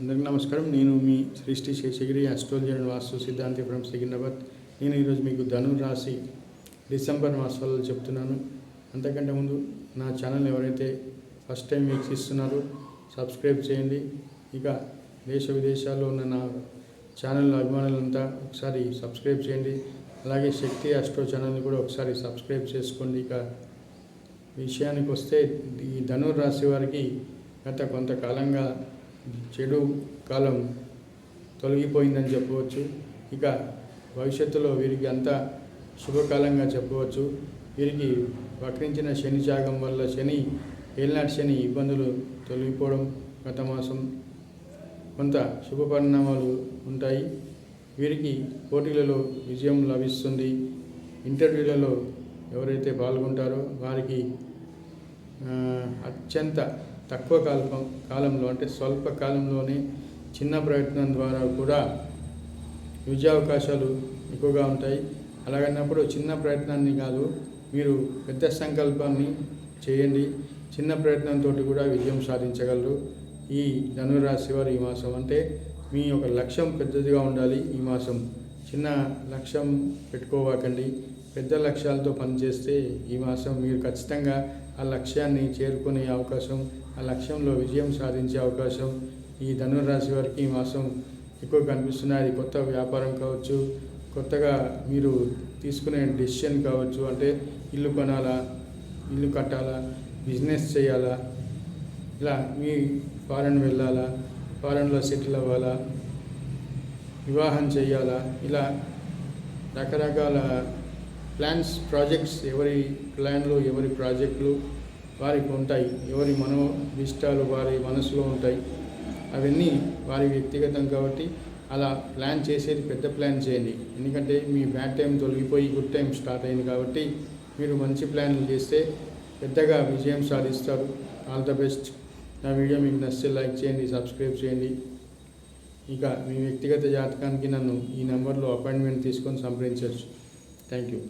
అందరికీ నమస్కారం. నేను మీ శ్రీ శేషగిరి అస్ట్రాలజీ అండ్ వాస్తు సిద్ధాంతి ఫ్రమ్ సికింద్రాబాద్. నేను ఈరోజు మీకు ధను రాశి డిసెంబర్ మాసాలలో చెప్తున్నాను. అంతకంటే ముందు నా ఛానల్ ఎవరైతే ఫస్ట్ టైం వీక్షిస్తున్నారో సబ్స్క్రైబ్ చేయండి. ఇక దేశ విదేశాల్లో ఉన్న నా ఛానల్ అభిమానులంతా ఒకసారి సబ్స్క్రైబ్ చేయండి. అలాగే శక్తి అస్ట్రో ఛానల్ని కూడా ఒకసారి సబ్స్క్రైబ్ చేసుకోండి. ఇక విషయానికి వస్తే ఈ ధను రాశి వారికి గత కొంతకాలంగా చెడు కాలం తొలగిపోయిందని చెప్పవచ్చు. ఇక భవిష్యత్తులో వీరికి అంతా శుభకాలంగా చెప్పవచ్చు. వీరికి వక్రించిన శని త్యాగం వల్ల ఏలినాటి శని ఇబ్బందులు తొలగిపోవడం, గత మాసం కొంత శుభ పరిణామాలు ఉంటాయి. వీరికి పోటీలలో విజయం లభిస్తుంది. ఇంటర్వ్యూలలో ఎవరైతే పాల్గొంటారో వారికి అత్యంత తక్కువ కాలంలో అంటే స్వల్ప కాలంలోనే చిన్న ప్రయత్నం ద్వారా కూడా విజయావకాశాలు ఎక్కువగా ఉంటాయి. అలాగన్నప్పుడు చిన్న ప్రయత్నాన్ని కాదు, మీరు పెద్ద సంకల్పాన్ని చేయండి. చిన్న ప్రయత్నంతో కూడా విజయం సాధించగలరు. ఈ ధనురాశి వారు ఈ మాసం అంటే మీ యొక్క లక్ష్యం పెద్దదిగా ఉండాలి. ఈ మాసం చిన్న లక్ష్యం పెట్టుకోవాకండి. పెద్ద లక్ష్యాలతో పనిచేస్తే ఈ మాసం మీరు ఖచ్చితంగా ఆ లక్ష్యాన్ని చేరుకునే అవకాశం, ఆ లక్ష్యంలో విజయం సాధించే అవకాశం ఈ ధనురాశి వారికి ఈ మాసం ఎక్కువ కనిపిస్తున్నాయి. అది కొత్త వ్యాపారం కావచ్చు, కొత్తగా మీరు తీసుకునే డెసిషన్ కావచ్చు. అంటే ఇల్లు కొనాలా, ఇల్లు కట్టాలా, బిజినెస్ చేయాలా, ఇలా మీ ఫారెన్ వెళ్ళాలా, ఫారెన్లో సెటిల్ అవ్వాలా, వివాహం చేయాలా, ఇలా రకరకాల ప్లాన్స్, ప్రాజెక్ట్స్, ఎవరి ప్లాన్లు, ఎవరి ప్రాజెక్టులు వారికి ఉంటాయి. ఎవరి మనోభిష్టాలు వారి మనసులో ఉంటాయి. అవన్నీ వారి వ్యక్తిగతం కాబట్టి అలా ప్లాన్ చేసేది పెద్ద ప్లాన్ చేయండి. ఎందుకంటే మీ బ్యాడ్ టైం తొలగిపోయి గుడ్ టైం స్టార్ట్ అయింది కాబట్టి మీరు మంచి ప్లాన్లు చేస్తే పెద్దగా విజయం సాధిస్తారు. All the best. నా వీడియో మీకు నచ్చితే లైక్ చేయండి, సబ్స్క్రైబ్ చేయండి. ఇక మీ వ్యక్తిగత జాతకానికి నన్ను ఈ నెంబర్లో అపాయింట్మెంట్ తీసుకొని సంప్రదించవచ్చు. Thank you.